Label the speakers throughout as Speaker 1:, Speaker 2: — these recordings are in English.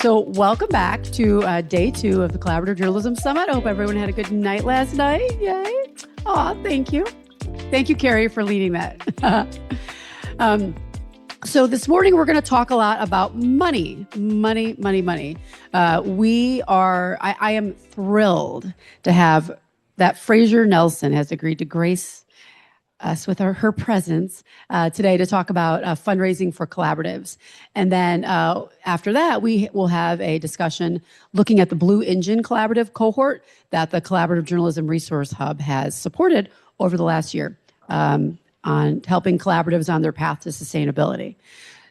Speaker 1: So welcome back to day 2 of the Collaborative Journalism Summit. I hope everyone had a good night last night. Yay. Aw, thank you. Thank you, Carrie, for leading that. So this morning, we're going to talk a lot about money. I am thrilled to have that Fraser Nelson has agreed to grace us with her presence today to talk about fundraising for collaboratives. And then after that, we will have a discussion looking at the Blue Engine Collaborative cohort that the Collaborative Journalism Resource Hub has supported over the last year on helping collaboratives on their path to sustainability.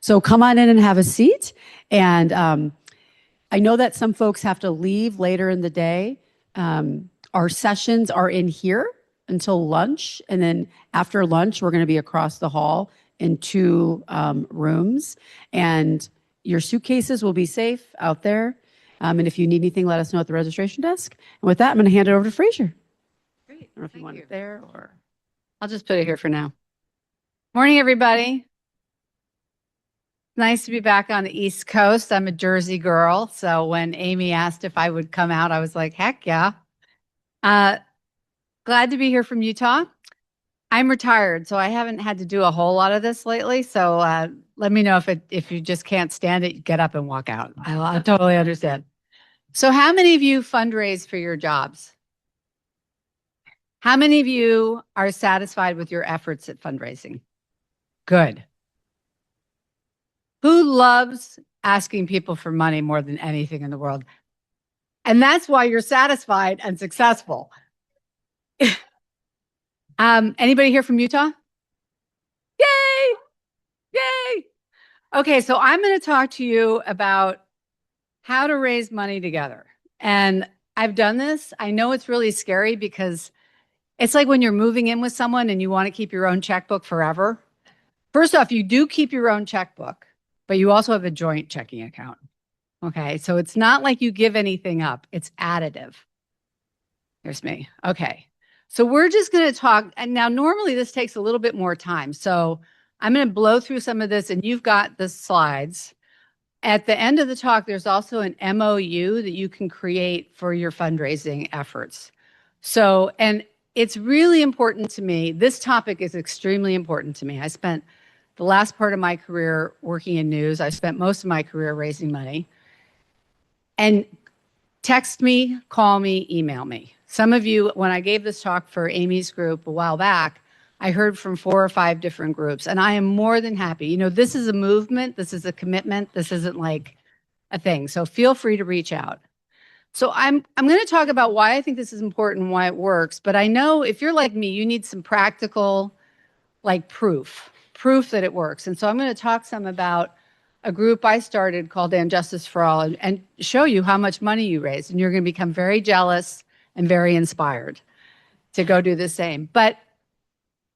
Speaker 1: So come on in and have a seat. And I know that some folks have to leave later in the day. Our sessions are in here until lunch. And then after lunch, we're going to be across the hall in 2 rooms. And your suitcases will be safe out there. And if you need anything, let us know at the registration desk. And with that, I'm going to hand it over to Fraser.
Speaker 2: Great.
Speaker 1: I don't know if you want it there or...
Speaker 2: I'll just put it here for now. Morning, everybody. Nice to be back on the East Coast. I'm a Jersey girl. So when Amy asked if I would come out, I was like, heck yeah. Glad to be here from Utah. I'm retired, so I haven't had to do a whole lot of this lately. So let me know if you just can't stand it, get up and walk out. I totally understand. So how many of you fundraise for your jobs? How many of you are satisfied with your efforts at fundraising? Good. Who loves asking people for money more than anything in the world? And that's why you're satisfied and successful. Anybody here from Utah? Yay! Yay! Okay, so I'm going to talk to you about how to raise money together. And I've done this. I know it's really scary because it's like when you're moving in with someone and you want to keep your own checkbook forever. First off, you do keep your own checkbook, but you also have a joint checking account. Okay, so it's not like you give anything up. It's additive. Here's me. Okay. So we're just going to talk, and now normally this takes a little bit more time. So I'm going to blow through some of this, and you've got the slides. At the end of the talk, there's also an MOU that you can create for your fundraising efforts. So, and it's really important to me. This topic is extremely important to me. I spent the last part of my career working in news. I spent most of my career raising money. And text me, call me, email me. Some of you, when I gave this talk for Amy's group a while back, I heard from 4 or 5 different groups, and I am more than happy. You know, this is a movement. This is a commitment. This isn't like a thing. So feel free to reach out. So I'm going to talk about why I think this is important and why it works. But I know if you're like me, you need some practical, like proof that it works. And so I'm going to talk some about a group I started called And Justice for All and show you how much money you raise. And you're going to become very jealous and very inspired to go do the same. But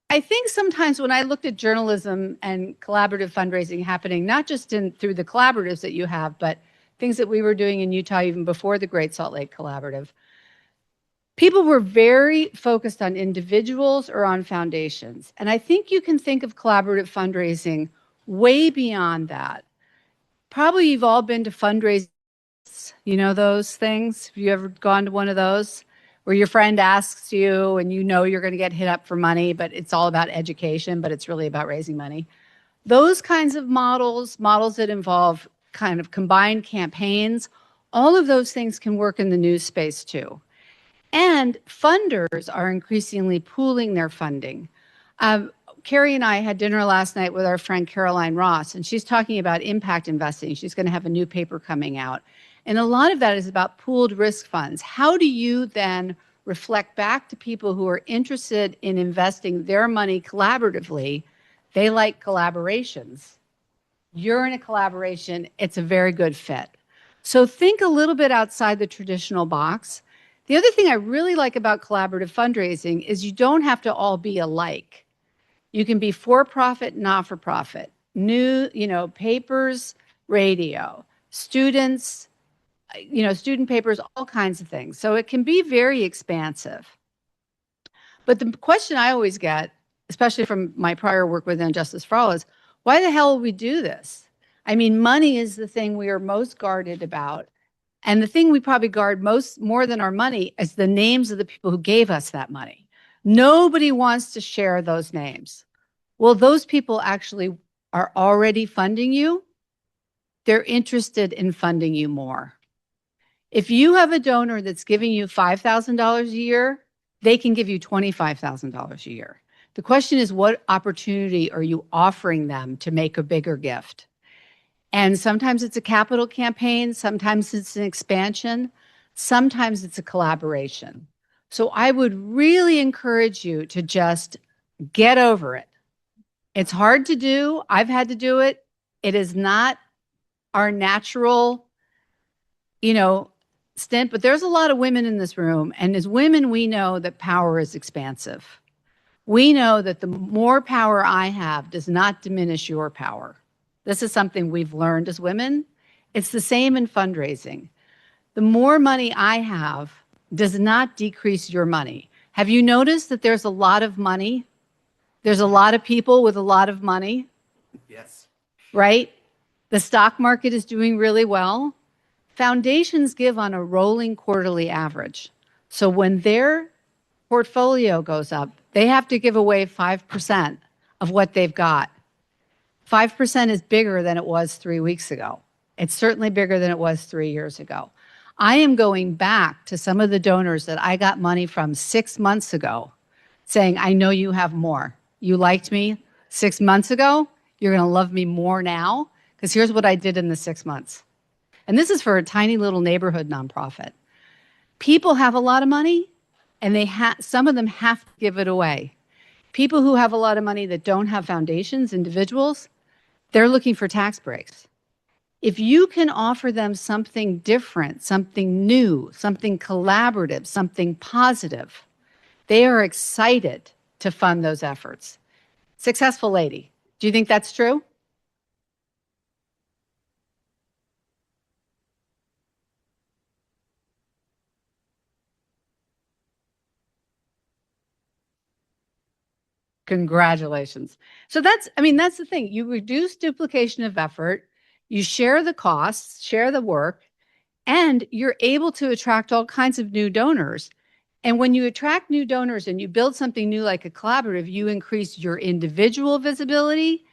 Speaker 2: I think sometimes when I looked at journalism and collaborative fundraising happening, not just through the collaboratives that you have, but things that we were doing in Utah even before the Great Salt Lake Collaborative, people were very focused on individuals or on foundations. And I think you can think of collaborative fundraising way beyond that. Probably you've all been to fundraisers, you know those things? Have you ever gone to one of those? Where your friend asks you and you know you're going to get hit up for money, but it's all about education, but it's really about raising money. Those kinds of models that involve kind of combined campaigns, all of those things can work in the news space too. And funders are increasingly pooling their funding. Carrie and I had dinner last night with our friend Caroline Ross, and she's talking about impact investing. She's going to have a new paper coming out. And a lot of that is about pooled risk funds. How do you then reflect back to people who are interested in investing their money collaboratively? They like collaborations. You're in a collaboration. It's a very good fit. So think a little bit outside the traditional box. The other thing I really like about collaborative fundraising is you don't have to all be alike. You can be for-profit, not-for-profit, papers, radio, students, student papers, all kinds of things. So it can be very expansive. But the question I always get, especially from my prior work with And Justice for All, is why the hell would we do this? I mean, money is the thing we are most guarded about. And the thing we probably guard more than our money is the names of the people who gave us that money. Nobody wants to share those names. Well, those people actually are already funding you. They're interested in funding you more. If you have a donor that's giving you $5,000 a year, they can give you $25,000 a year. The question is, what opportunity are you offering them to make a bigger gift? And sometimes it's a capital campaign, sometimes it's an expansion, sometimes it's a collaboration. So I would really encourage you to just get over it. It's hard to do. I've had to do it. It is not our natural, stint, but there's a lot of women in this room. And as women, we know that power is expansive. We know that the more power I have does not diminish your power. This is something we've learned as women. It's the same in fundraising. The more money I have does not decrease your money. Have you noticed that there's a lot of money? There's a lot of people with a lot of money.
Speaker 3: Yes.
Speaker 2: Right? The stock market is doing really well. Foundations give on a rolling quarterly average. So when their portfolio goes up, they have to give away 5% of what they've got. 5% is bigger than it was 3 weeks ago. It's certainly bigger than it was 3 years ago. I am going back to some of the donors that I got money from 6 months ago, saying, I know you have more. You liked me 6 months ago. You're going to love me more now, because here's what I did in the 6 months. And this is for a tiny little neighborhood nonprofit. People have a lot of money, and some of them have to give it away. People who have a lot of money that don't have foundations, individuals, they're looking for tax breaks. If you can offer them something different, something new, something collaborative, something positive, they are excited to fund those efforts. Successful lady, do you think that's true? Congratulations. So that's the thing. You reduce duplication of effort, you share the costs, share the work, and you're able to attract all kinds of new donors. And when you attract new donors and you build something new like a collaborative, you increase your individual visibility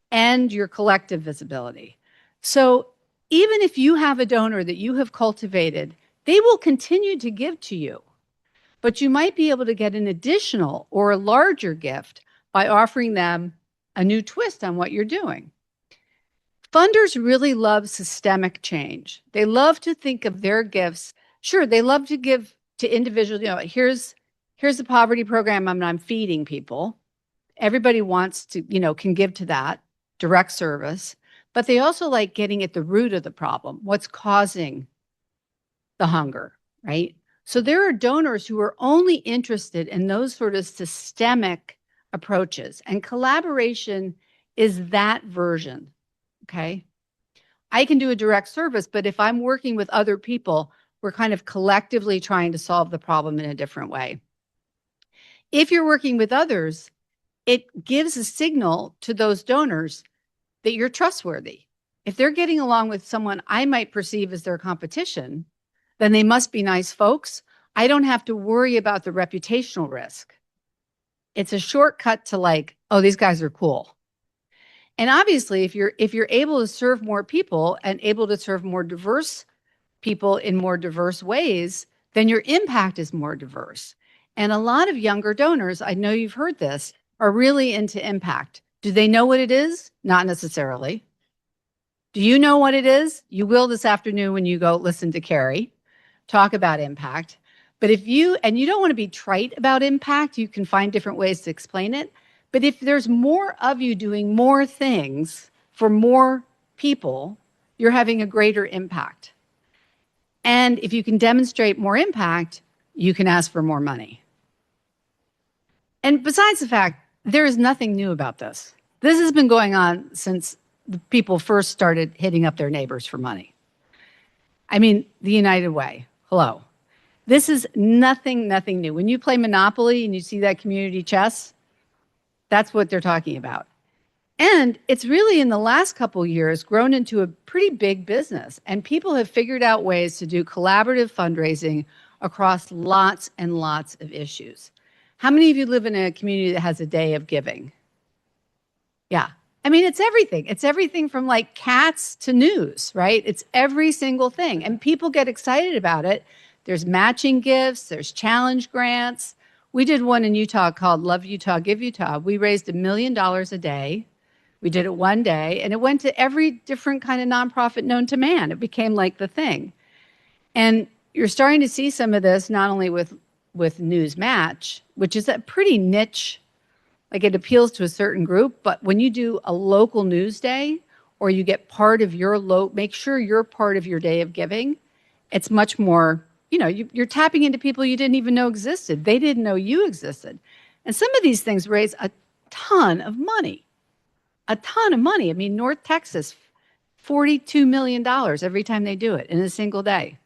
Speaker 2: and your collective visibility. So even if you have a donor that you have cultivated, they will continue to give to you. But you might be able to get an additional or a larger gift by offering them a new twist on what you're doing. Funders really love systemic change. They love to think of their gifts. Sure, they love to give to individuals, here's a poverty program I'm feeding people. Everybody wants to, can give to that direct service, but they also like getting at the root of the problem, what's causing the hunger, right? So there are donors who are only interested in those sort of systemic approaches, and collaboration is that version, okay? I can do a direct service, but if I'm working with other people, we're kind of collectively trying to solve the problem in a different way. If you're working with others, it gives a signal to those donors that you're trustworthy. If they're getting along with someone I might perceive as their competition, then they must be nice folks. I don't have to worry about the reputational risk. It's a shortcut to like, oh, these guys are cool. And obviously, if you're able to serve more people and able to serve more diverse people in more diverse ways, then your impact is more diverse. And a lot of younger donors, I know you've heard this, are really into impact. Do they know what it is? Not necessarily. Do you know what it is? You will this afternoon when you go listen to Carrie talk about impact. But if you don't want to be trite about impact, you can find different ways to explain it. But if there's more of you doing more things for more people, you're having a greater impact. And if you can demonstrate more impact, you can ask for more money. And besides the fact, there is nothing new about this. This has been going on since the people first started hitting up their neighbors for money. I mean, the United Way, hello. This is nothing new. When you play Monopoly and you see that community chess, that's what they're talking about. And it's really in the last couple of years grown into a pretty big business. And people have figured out ways to do collaborative fundraising across lots and lots of issues. How many of you live in a community that has a day of giving? Yeah. I mean, it's everything. It's everything from like cats to news, right? It's every single thing. And people get excited about it. There's matching gifts, there's challenge grants. We did one in Utah called Love Utah, Give Utah. We raised $1 million a day. We did it one day, and it went to every different kind of nonprofit known to man. It became like the thing. And you're starting to see some of this not only with News Match, which is a pretty niche, like it appeals to a certain group, but when you do a local news day or you get part of your make sure you're part of your day of giving, it's much more, you're tapping into people you didn't even know existed. They didn't know you existed. And some of these things raise a ton of money. A ton of money. I mean, North Texas, $42 million every time they do it in a single day.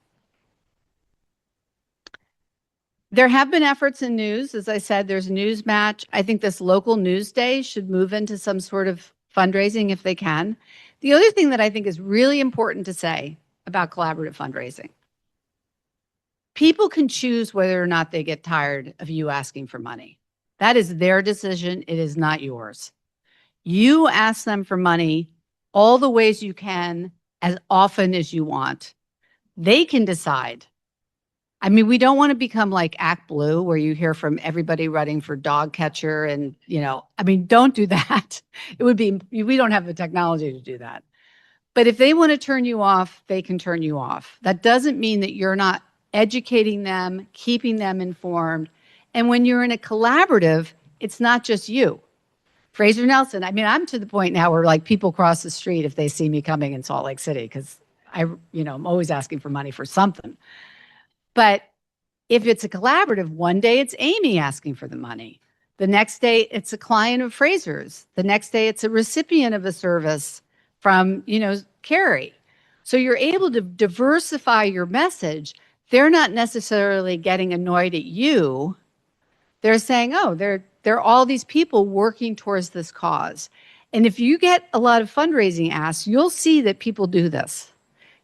Speaker 2: There have been efforts in news. As I said, there's News Match. I think this local news day should move into some sort of fundraising if they can. The other thing that I think is really important to say about collaborative fundraising, people can choose whether or not they get tired of you asking for money. That is their decision. It is not yours. You ask them for money all the ways you can, as often as you want. They can decide. I mean, we don't want to become like Act Blue, where you hear from everybody running for dog catcher and, I mean, don't do that. It would be, we don't have the technology to do that. But if they want to turn you off, they can turn you off. That doesn't mean that you're not educating them, keeping them informed. And when you're in a collaborative, it's not just you. Fraser Nelson, I mean, I'm to the point now where like people cross the street if they see me coming in Salt Lake City, because I'm always asking for money for something. But if it's a collaborative, one day it's Amy asking for the money. The next day it's a client of Fraser's. The next day it's a recipient of a service from, Carrie. So you're able to diversify your message. They're not necessarily getting annoyed at you. They're saying, oh, there are all these people working towards this cause. And if you get a lot of fundraising asks, you'll see that people do this.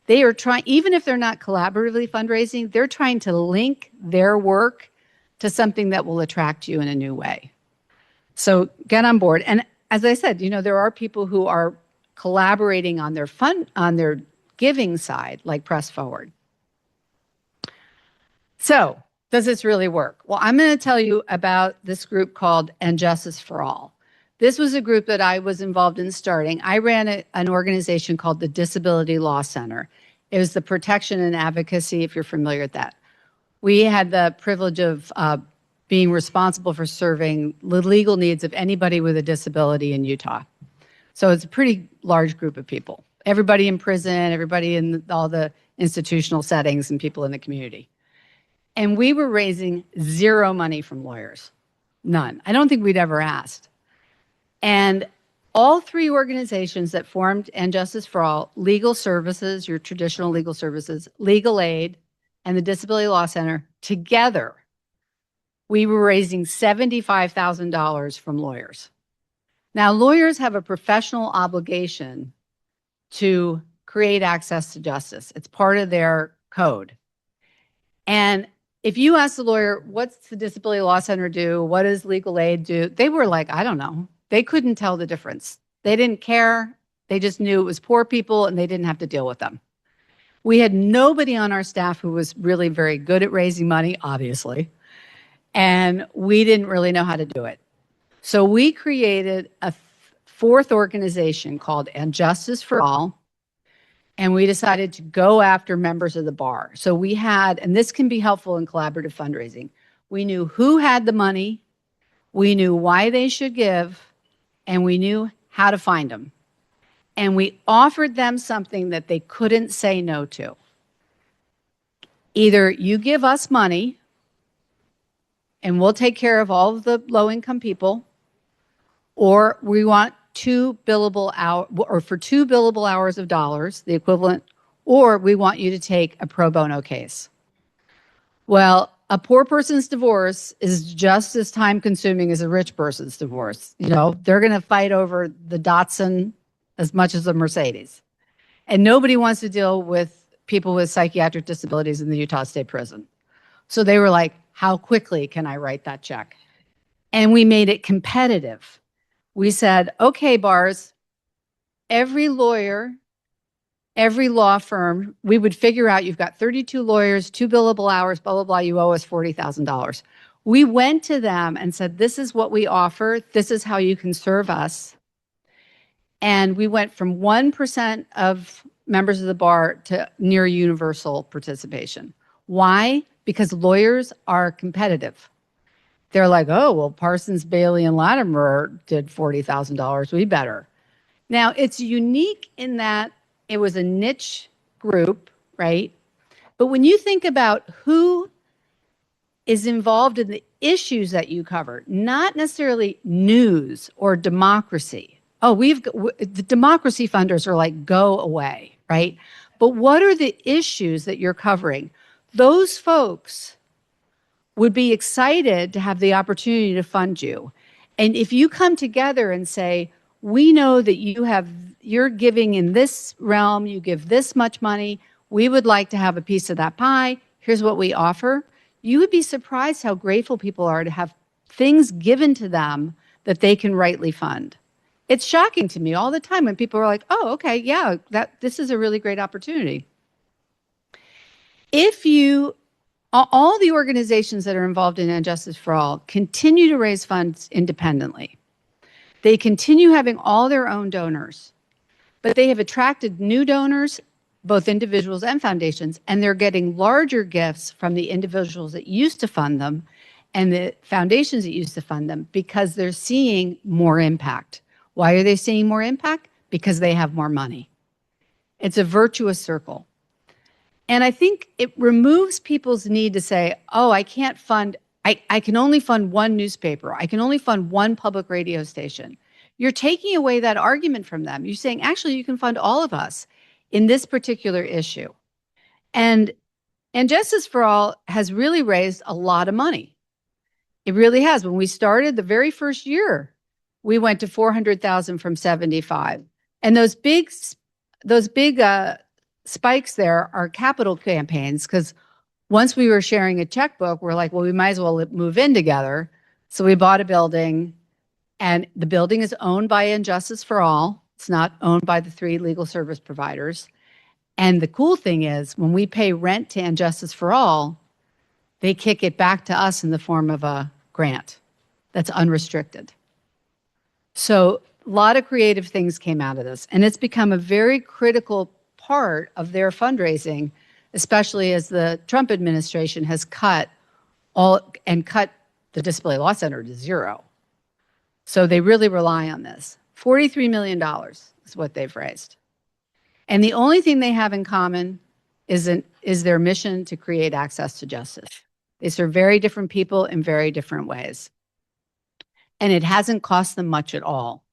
Speaker 2: They are trying, even if they're not collaboratively fundraising, they're trying to link their work to something that will attract you in a new way. So get on board. And as I said, there are people who are collaborating on their giving side, like Press Forward. So does this really work? Well, I'm going to tell you about this group called And Justice for All. This was a group that I was involved in starting. I ran an organization called the Disability Law Center. It was the protection and advocacy, if you're familiar with that. We had the privilege of being responsible for serving the legal needs of anybody with a disability in Utah. So it's a pretty large group of people. Everybody in prison, everybody in all the institutional settings, and people in the community. And we were raising zero money from lawyers. None. I don't think we'd ever asked. And all three organizations that formed And Justice for All, Legal Services, your traditional legal services, Legal Aid, and the Disability Law Center, together, we were raising $75,000 from lawyers. Now, lawyers have a professional obligation to create access to justice. It's part of their code. And if you ask the lawyer, what's the Disability Law Center do? What does Legal Aid do? They were like, I don't know. They couldn't tell the difference. They didn't care. They just knew it was poor people and they didn't have to deal with them. We had nobody on our staff who was really very good at raising money, obviously. And we didn't really know how to do it. So we created a fourth organization called And Justice for All. And we decided to go after members of the bar. So we had, and this can be helpful in collaborative fundraising, we knew who had the money, we knew why they should give, and we knew how to find them. And we offered them something that they couldn't say no to. Either you give us money, and we'll take care of all of the low-income people, or we want for 2 billable hours of dollars, the equivalent, or we want you to take a pro bono case. Well, a poor person's divorce is just as time consuming as a rich person's divorce. You know, they're going to fight over the Datsun as much as the Mercedes. And nobody wants to deal with people with psychiatric disabilities in the Utah State Prison. So they were like, how quickly can I write that check? And we made it competitive. We said, okay, bars, every lawyer, every law firm, we would figure out you've got 32 lawyers, 2 billable hours, blah, blah, blah, you owe us $40,000. We went to them and said, this is what we offer. This is how you can serve us. And we went from 1% of members of the bar to near universal participation. Why? Because lawyers are competitive. They're like, oh, well, Parsons, Bailey, and Latimer did $40,000. We better. Now, it's unique in that it was a niche group, right? But when you think about who is involved in the issues that you cover, not necessarily news or democracy. Oh, the democracy funders are like, go away, right? But what are the issues that you're covering? Those folks would be excited to have the opportunity to fund you. And if you come together and say, we know that you're giving in this realm, you give this much money, we would like to have a piece of that pie, here's what we offer, you would be surprised how grateful people are to have things given to them that they can rightly fund. It's shocking to me all the time when people are like, oh, okay, yeah, this is a really great opportunity. If all the organizations that are involved in Justice for All continue to raise funds independently. They continue having all their own donors, but they have attracted new donors, both individuals and foundations, and they're getting larger gifts from the individuals that used to fund them and the foundations that used to fund them because they're seeing more impact. Why are they seeing more impact? Because they have more money. It's a virtuous circle. And I think it removes people's need to say, oh, I can't fund, I can only fund one newspaper. I can only fund one public radio station. You're taking away that argument from them. You're saying, actually, you can fund all of us in this particular issue. And Justice for All has really raised a lot of money. It really has. When we started the very first year, we went to 400,000 from 75. And those big spikes there are capital campaigns because once we were sharing a checkbook, we're like, well, we might as well move in together. So we bought a building, and the building is owned by Injustice for All. It's not owned by the 3 legal service providers. And the cool thing is when we pay rent to Injustice for All, they kick it back to us in the form of a grant that's unrestricted. So a lot of creative things came out of this, and it's become a very critical part of their fundraising, especially as the Trump administration has cut the Disability Law Center to 0. So they really rely on this. $43 million is what they've raised. And the only thing they have in common is their mission to create access to justice. They serve very different people in very different ways. And it hasn't cost them much at all.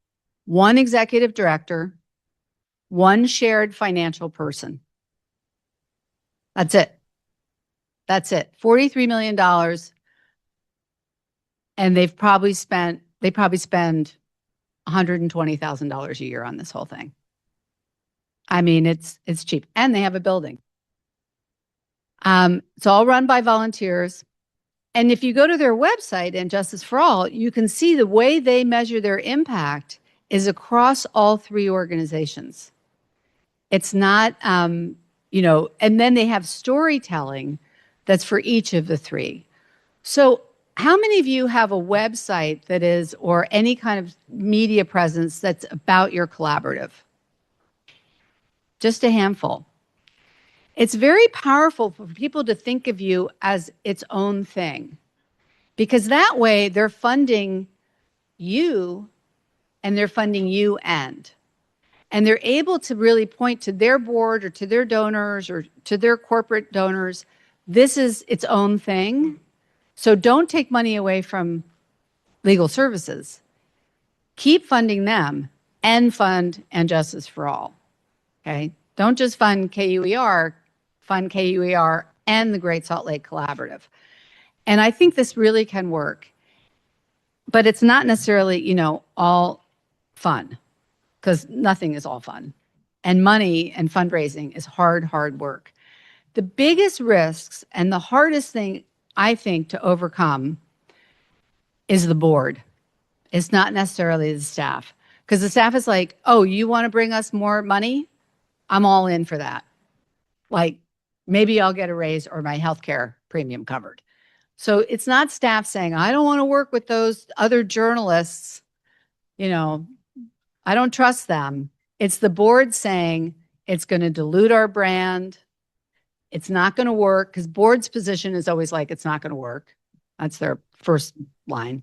Speaker 2: One executive director, one shared financial person. That's it. That's it. $43 million. And they probably spend $120,000 a year on this whole thing. I mean, it's cheap. And they have a building. It's all run by volunteers. And if you go to their website, Injustice for All, you can see the way they measure their impact is across all 3 organizations. It's not, and then they have storytelling that's for each of the 3. So how many of you have a website that is, or any kind of media presence that's about your collaborative? Just a handful. It's very powerful for people to think of you as its own thing, because that way they're funding you and they're funding you and they're able to really point to their board or to their donors or to their corporate donors. This is its own thing. So don't take money away from legal services. Keep funding them and fund Justice for All. Okay? Don't just fund KUER, fund KUER and the Great Salt Lake Collaborative. And I think this really can work, but it's not necessarily, all fun, because nothing is all fun. And money and fundraising is hard, hard work. The biggest risks and the hardest thing I think to overcome is the board. It's not necessarily the staff, because the staff is like, oh, you want to bring us more money? I'm all in for that. Like, maybe I'll get a raise or my healthcare premium covered. So it's not staff saying, I don't want to work with those other journalists. I don't trust them. It's the board saying it's going to dilute our brand. It's not going to work, because board's position is always like, it's not going to work. That's their first line.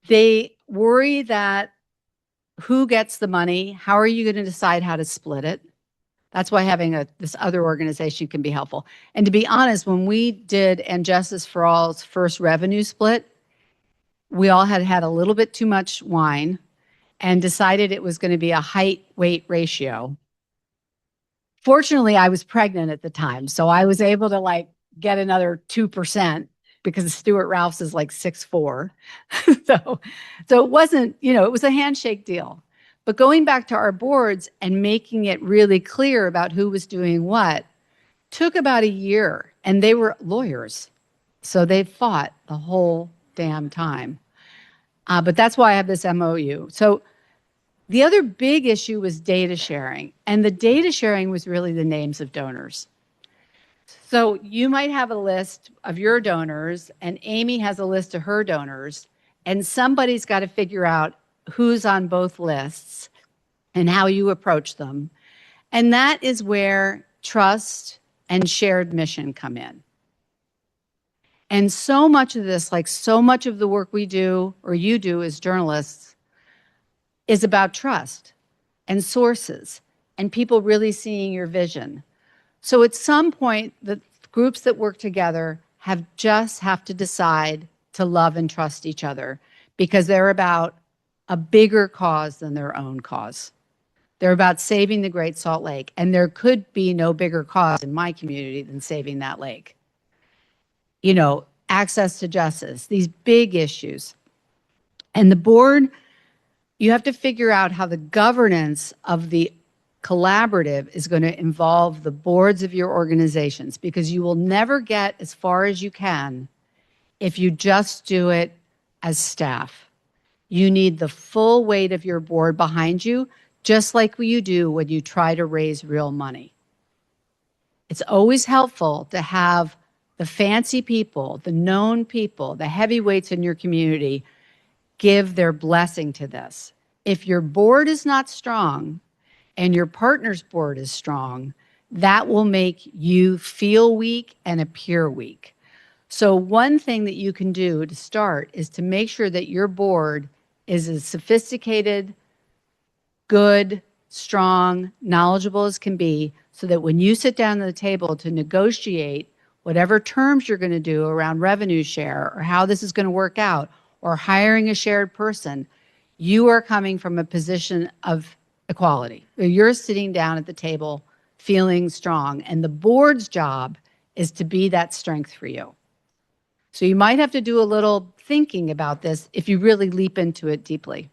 Speaker 2: They worry that who gets the money? How are you going to decide how to split it? That's why having this other organization can be helpful. And to be honest, when we did And Justice for All's first revenue split, we all had a little bit too much wine and decided it was going to be a height-weight ratio. Fortunately, I was pregnant at the time, so I was able to get another 2%, because Stuart Ralph's is like 6'4". so it wasn't, it was a handshake deal. But going back to our boards and making it really clear about who was doing what took about a year, and they were lawyers. So they fought the whole damn time. But that's why I have this MOU. So the other big issue was data sharing. And the data sharing was really the names of donors. So you might have a list of your donors, and Amy has a list of her donors, and somebody's got to figure out who's on both lists and how you approach them. And that is where trust and shared mission come in. And so much of this, like so much of the work we do, or you do as journalists, is about trust and sources and people really seeing your vision. So at some point, the groups that work together have to decide to love and trust each other, because they're about a bigger cause than their own cause. They're about saving the Great Salt Lake, and there could be no bigger cause in my community than saving that lake. Access to justice, these big issues. And the board, you have to figure out how the governance of the collaborative is going to involve the boards of your organizations, because you will never get as far as you can if you just do it as staff. You need the full weight of your board behind you, just like you do when you try to raise real money. It's always helpful to have the fancy people, the known people, the heavyweights in your community give their blessing to this. If your board is not strong and your partner's board is strong, that will make you feel weak and appear weak. So one thing that you can do to start is to make sure that your board is as sophisticated, good, strong, knowledgeable as can be, so that when you sit down at the table to negotiate whatever terms you're going to do around revenue share, or how this is going to work out, or hiring a shared person, you are coming from a position of equality. You're sitting down at the table feeling strong, and the board's job is to be that strength for you. So you might have to do a little thinking about this if you really leap into it deeply.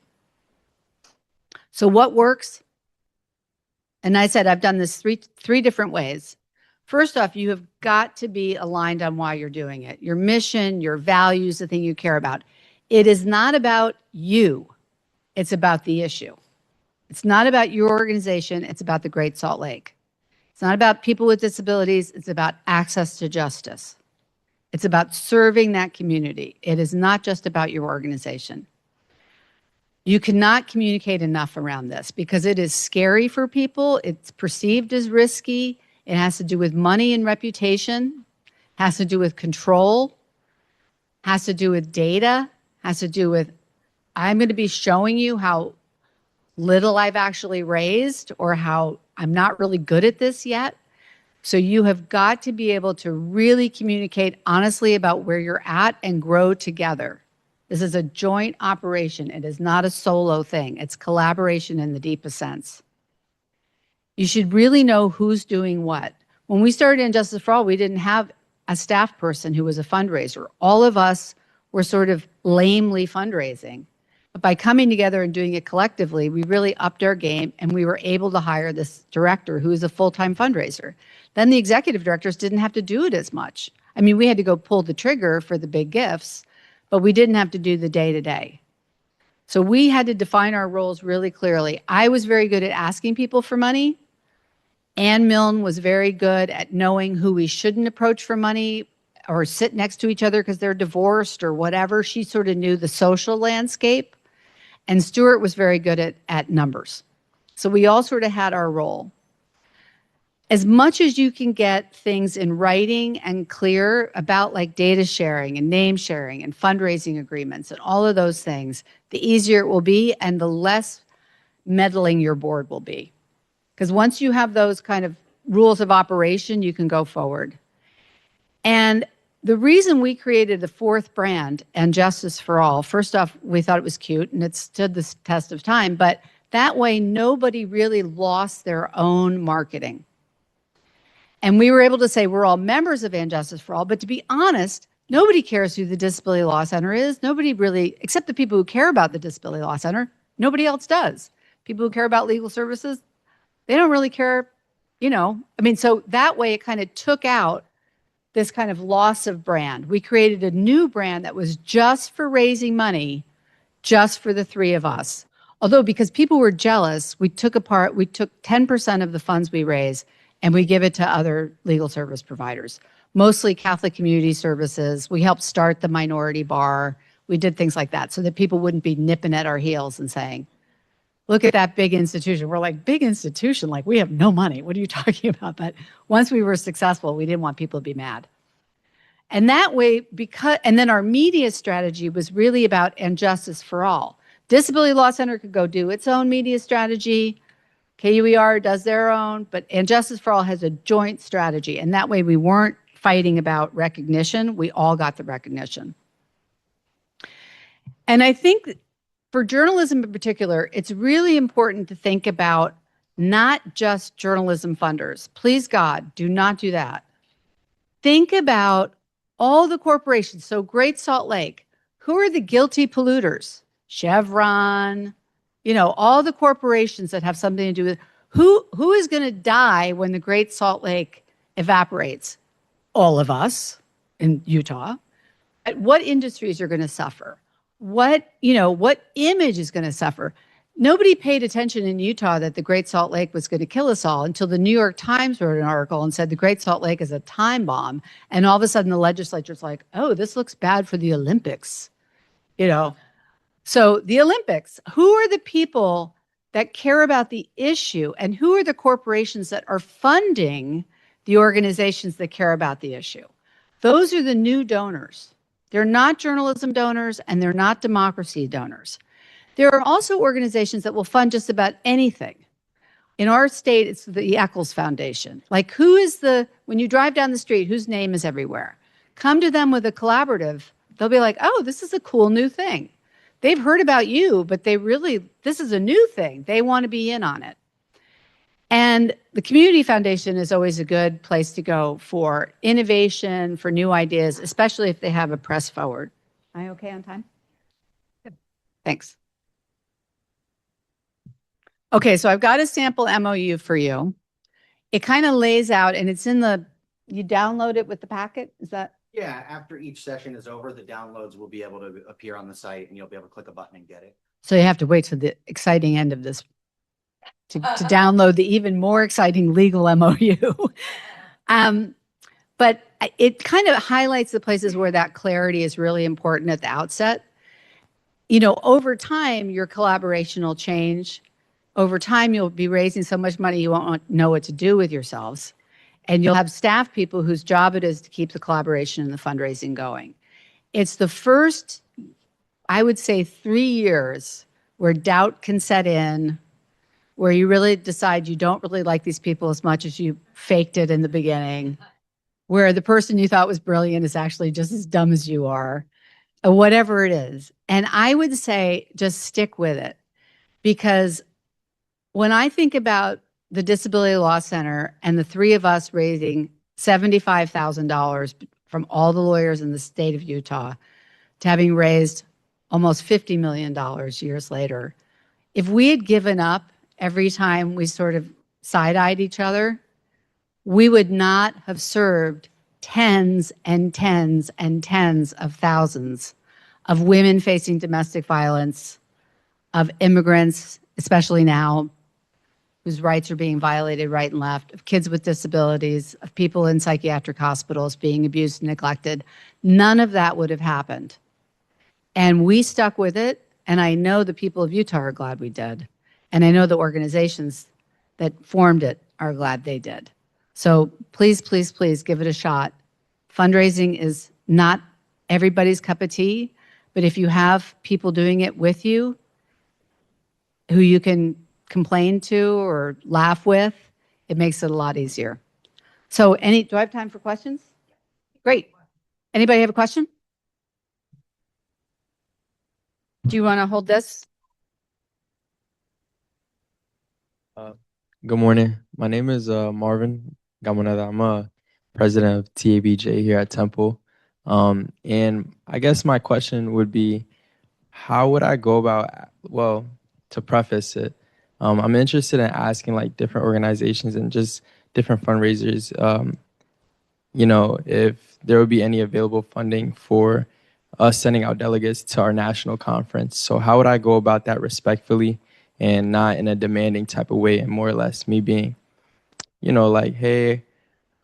Speaker 2: So what works? And I said I've done this three different ways. First off, you have got to be aligned on why you're doing it. Your mission, your values, the thing you care about. It is not about you. It's about the issue. It's not about your organization. It's about the Great Salt Lake. It's not about people with disabilities. It's about access to justice. It's about serving that community. It is not just about your organization. You cannot communicate enough around this, because it is scary for people. It's perceived as risky. It has to do with money and reputation, has to do with control, has to do with data, has to do with, I'm going to be showing you how little I've actually raised, or how I'm not really good at this yet. So you have got to be able to really communicate honestly about where you're at and grow together. This is a joint operation. It is not a solo thing. It's collaboration in the deepest sense. You should really know who's doing what. When we started In Justice for All, we didn't have a staff person who was a fundraiser. All of us were sort of lamely fundraising. But by coming together and doing it collectively, we really upped our game, and we were able to hire this director who is a full-time fundraiser. Then the executive directors didn't have to do it as much. I mean, we had to go pull the trigger for the big gifts, but we didn't have to do the day-to-day. So we had to define our roles really clearly. I was very good at asking people for money. Ann Milne was very good at knowing who we shouldn't approach for money or sit next to each other because they're divorced or whatever. She sort of knew the social landscape. And Stuart was very good at numbers. So we all sort of had our role. As much as you can get things in writing and clear about like data sharing and name sharing and fundraising agreements and all of those things, the easier it will be and the less meddling your board will be. Because once you have those kind of rules of operation, you can go forward. And the reason we created the fourth brand, and Justice for All, first off, we thought it was cute and it stood the test of time, but that way nobody really lost their own marketing. And we were able to say we're all members of And Justice for All, but to be honest, nobody cares who the Disability Law Center is. Nobody really, except the people who care about the Disability Law Center, nobody else does. People who care about legal services, they don't really care, you know. I mean, so that way it kind of took out this kind of loss of brand. We created a new brand that was just for raising money, just for the three of us. Although because people were jealous, we took 10% of the funds we raise and we give it to other legal service providers, mostly Catholic Community Services. We helped start the minority bar. We did things like that so that people wouldn't be nipping at our heels and saying, look at that big institution. We're like, big institution? Like, we have no money. What are you talking about? But once we were successful, we didn't want people to be mad. And that way, and then our media strategy was really about And Justice for All. Disability Law Center could go do its own media strategy. KUER does their own, but And Justice for All has a joint strategy. And that way we weren't fighting about recognition. We all got the recognition. And I think for journalism in particular, it's really important to think about not just journalism funders. Please God, do not do that. Think about all the corporations. So Great Salt Lake, who are the guilty polluters? Chevron, you know, all the corporations that have something to do with who is going to die when the Great Salt Lake evaporates? All of us in Utah. What industries are going to suffer? What image is going to suffer? Nobody paid attention in Utah that the Great Salt Lake was going to kill us all until the New York Times wrote an article and said the Great Salt Lake is a time bomb. And all of a sudden the legislature's like, oh, this looks bad for the Olympics. You know, so the Olympics, who are the people that care about the issue and who are the corporations that are funding the organizations that care about the issue? Those are the new donors. They're not journalism donors and they're not democracy donors. There are also organizations that will fund just about anything. In our state, it's the Eccles Foundation. Like when you drive down the street, whose name is everywhere? Come to them with a collaborative. They'll be like, oh, this is a cool new thing. They've heard about you, but this is a new thing. They want to be in on it. And the Community Foundation is always a good place to go for innovation, for new ideas, especially if they have a press forward. Am I okay on time? Good. Thanks. Okay, so I've got a sample MOU for you. It kind of lays out, and it's you download it with the packet? Is that?
Speaker 3: Yeah, after each session is over, the downloads will be able to appear on the site and you'll be able to click a button and get it.
Speaker 2: So you have to wait till the exciting end of this to download the even more exciting legal MOU. But it kind of highlights the places where that clarity is really important at the outset. You know, over time, your collaboration will change. Over time, you'll be raising so much money you won't know what to do with yourselves. And you'll have staff people whose job it is to keep the collaboration and the fundraising going. It's the first, I would say, 3 years where doubt can set in, where you really decide you don't really like these people as much as you faked it in the beginning, where the person you thought was brilliant is actually just as dumb as you are, or whatever it is. And I would say just stick with it. Because when I think about the Disability Law Center and the three of us raising $75,000 from all the lawyers in the state of Utah to having raised almost $50 million years later. If we had given up every time we sort of side-eyed each other, we would not have served tens and tens and tens of thousands of women facing domestic violence, of immigrants, especially now, whose rights are being violated right and left, of kids with disabilities, of people in psychiatric hospitals being abused and neglected. None of that would have happened. And we stuck with it, and I know the people of Utah are glad we did. And I know the organizations that formed it are glad they did. So please, please, please give it a shot. Fundraising is not everybody's cup of tea, but if you have people doing it with you who you can complain to or laugh with, it makes it a lot easier. So do I have time for questions? Great. Anybody have a question? Do you want to hold this?
Speaker 4: Good morning. My name is Marvin Gamoneda. I'm a president of TABJ here at Temple. And I guess my question would be, how would I go about, well, to preface it, I'm interested in asking like different organizations and just different fundraisers, if there would be any available funding for us sending out delegates to our national conference. So how would I go about that respectfully and not in a demanding type of way, and more or less me being, like, hey,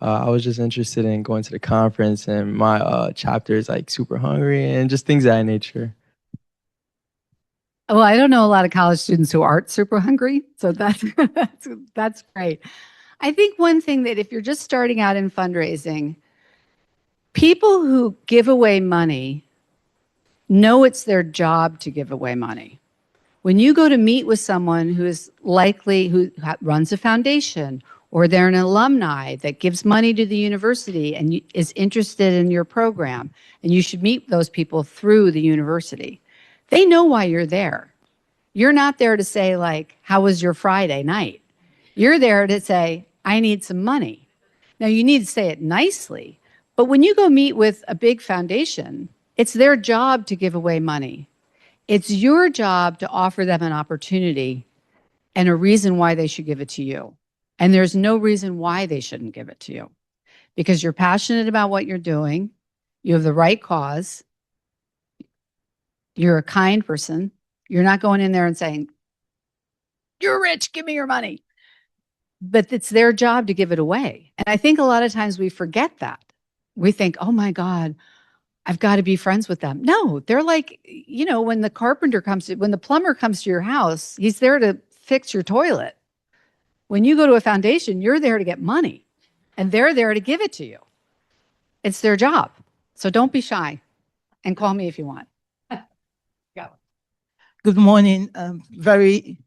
Speaker 4: I was just interested in going to the conference and my chapter is like super hungry and just things of that nature.
Speaker 2: Well, I don't know a lot of college students who aren't super hungry, so that's great. I think one thing that if you're just starting out in fundraising, people who give away money know it's their job to give away money. When you go to meet with someone who runs a foundation, or they're an alumni that gives money to the university and is interested in your program, and you should meet those people through the university, they know why you're there. You're not there to say, like, how was your Friday night? You're there to say, I need some money. Now, you need to say it nicely, but when you go meet with a big foundation, it's their job to give away money. It's your job to offer them an opportunity and a reason why they should give it to you. And there's no reason why they shouldn't give it to you, because you're passionate about what you're doing. You have the right cause. You're a kind person. You're not going in there and saying, you're rich, give me your money. But it's their job to give it away. And I think a lot of times we forget that. We think, oh my God, I've got to be friends with them. No, they're like, when the plumber comes to your house, he's there to fix your toilet. When you go to a foundation, you're there to get money, and they're there to give it to you. It's their job. So don't be shy, and call me if you want. Go.
Speaker 5: Good morning. Very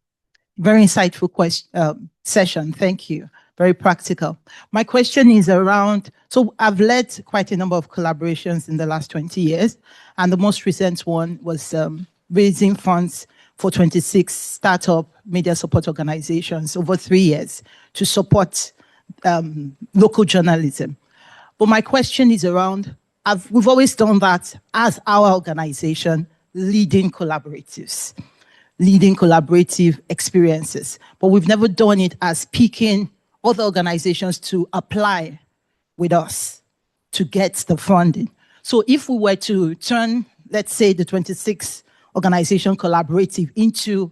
Speaker 5: insightful session. Thank you. Very practical. My question is around, so I've led quite a number of collaborations in the last 20 years, and the most recent one was raising funds for 26 startup media support organizations over 3 years to support local journalism. But my question is around, we've always done that as our organization, leading collaborative experiences, but we've never done it as picking other organizations to apply with us to get the funding. So if we were to turn, let's say, the 26 organization collaborative into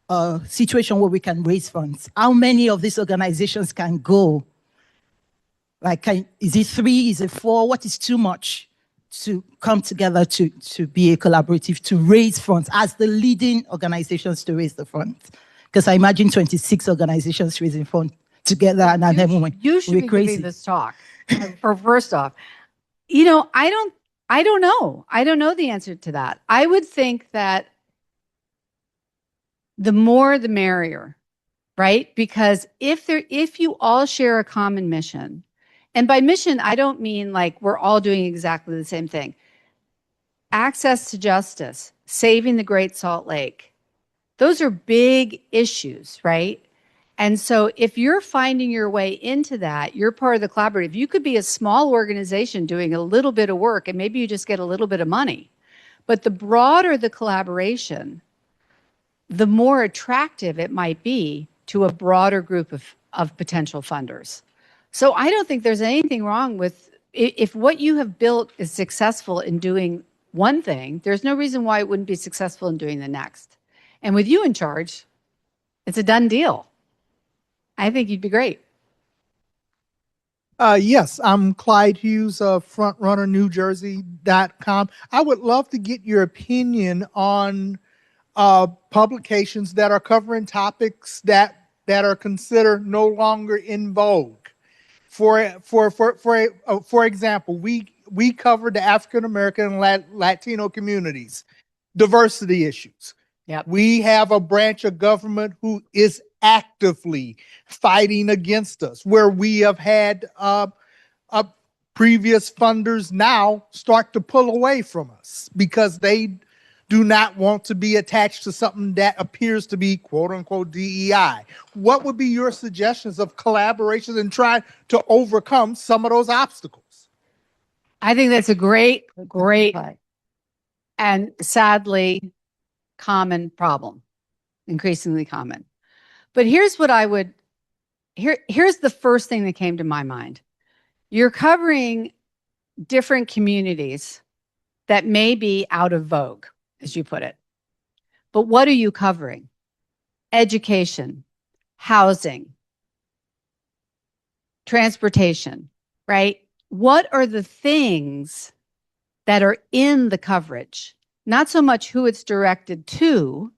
Speaker 5: a situation where we can raise funds, how many of these organizations can go? Like, is it 3? Is it 4? What is too much to come together to be a collaborative, to raise funds as the leading organizations to raise the funds? Because I imagine 26 organizations raising funds together, and at that moment,
Speaker 2: you should be
Speaker 5: crazy.
Speaker 2: Giving this talk. First off, I don't know. I don't know the answer to that. I would think that the more the merrier, right? Because if you all share a common mission, and by mission, I don't mean like we're all doing exactly the same thing. Access to justice, saving the Great Salt Lake, those are big issues, right? And so if you're finding your way into that, you're part of the collaborative. You could be a small organization doing a little bit of work and maybe you just get a little bit of money. But the broader the collaboration, the more attractive it might be to a broader group of potential funders. So I don't think there's anything wrong with, if what you have built is successful in doing one thing, there's no reason why it wouldn't be successful in doing the next. And with you in charge, it's a done deal. I think you'd be great.
Speaker 6: Yes, I'm Clyde Hughes of FrontrunnerNewJersey.com. I would love to get your opinion on publications that are covering topics that are considered no longer in vogue. For example, we covered the African American and Latino communities, diversity issues.
Speaker 2: Yep.
Speaker 6: We have a branch of government who is actively fighting against us, where we have had previous funders now start to pull away from us because they do not want to be attached to something that appears to be quote unquote DEI. What would be your suggestions of collaborations and trying to overcome some of those obstacles?
Speaker 2: I think that's a great and sadly common problem, increasingly common. But here's what I would, here's the first thing that came to my mind. You're covering different communities that may be out of vogue, as you put it. But what are you covering? Education, housing, transportation, right? What are the things that are in the coverage? Not so much who it's directed to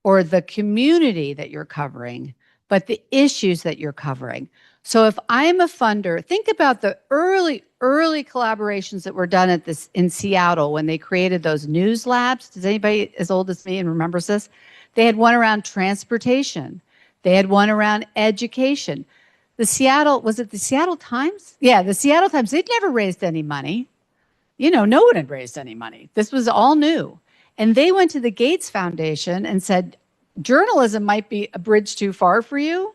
Speaker 2: or the community that you're covering, but the issues that you're covering. So if I'm a funder, think about the early collaborations that were done at this in Seattle when they created those news labs. Does anybody as old as me and remembers this? They had one around transportation. They had one around education. Was it the Seattle Times? Yeah, the Seattle Times, they'd never raised any money. No one had raised any money. This was all new. And they went to the Gates Foundation and said, journalism might be a bridge too far for you,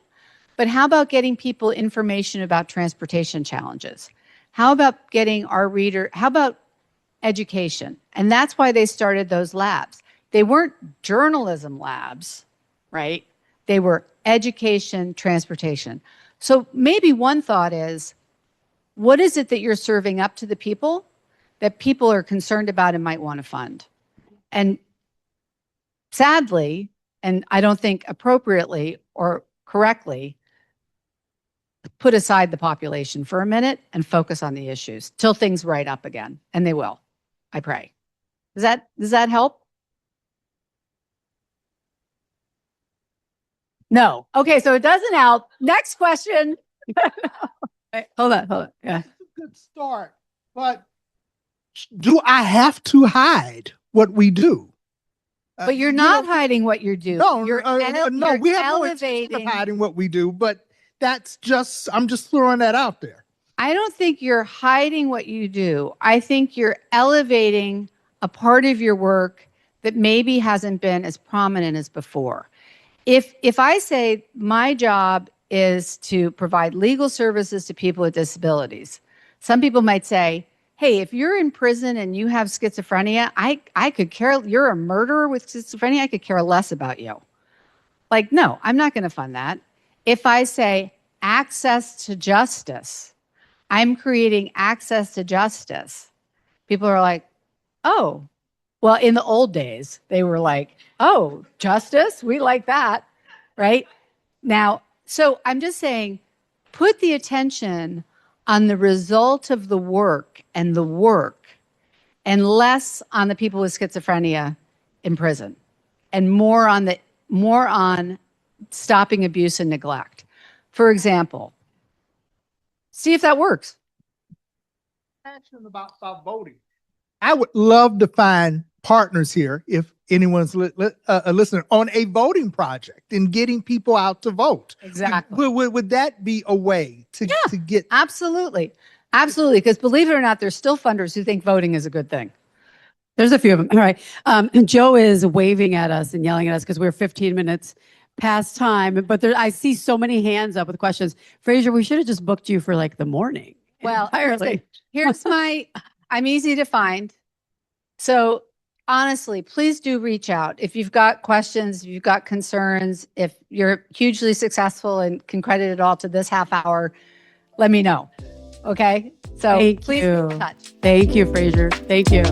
Speaker 2: but how about getting people information about transportation challenges? How about getting our reader, how about education? And that's why they started those labs. They weren't journalism labs, right? They were education, transportation. So maybe one thought is, what is it that you're serving up to the people that people are concerned about and might want to fund? And sadly, and I don't think appropriately or correctly, put aside the population for a minute and focus on the issues till things right up again. And they will, I pray. Does that help? No. Okay, so it doesn't help. Next question.
Speaker 1: Wait, hold on. Yeah.
Speaker 6: It's a good start, but do I have to hide what we do?
Speaker 2: But you're not hiding what you do.
Speaker 6: No,
Speaker 2: you're
Speaker 6: no, we have no intention
Speaker 2: elevating.
Speaker 6: of hiding what we do, but I'm just throwing that out there.
Speaker 2: I don't think you're hiding what you do. I think you're elevating a part of your work that maybe hasn't been as prominent as before. If I say my job is to provide legal services to people with disabilities, some people might say, hey, if you're in prison and you have schizophrenia, I could care, you're a murderer with schizophrenia, I could care less about you. Like, no, I'm not going to fund that. If I say access to justice, I'm creating access to justice, people are like, oh, well, in the old days, they were like, oh, justice, we like that, right? Now, so I'm just saying, put the attention on the result of the work and less on the people with schizophrenia in prison, and more on stopping abuse and neglect. For example, see if that works.
Speaker 6: Passionate about voting. I would love to find partners here, if anyone's listening, on a voting project and getting people out to vote.
Speaker 2: Exactly.
Speaker 6: Would that be a way to get?
Speaker 2: Absolutely. Absolutely. Because believe it or not, there's still funders who think voting is a good thing.
Speaker 1: There's a few of them. All right. Joe is waving at us and yelling at us because we're 15 minutes past time, but I see so many hands up with questions. Fraser, we should have just booked you for like the morning.
Speaker 2: Well,
Speaker 1: entirely.
Speaker 2: I'm easy to find. So honestly, please do reach out. If you've got questions, if you've got concerns, if you're hugely successful and can credit it all to this half hour, let me know. Okay. So
Speaker 1: Thank
Speaker 2: please
Speaker 1: you.
Speaker 2: be in touch.
Speaker 1: Thank you, Fraser. Thank you.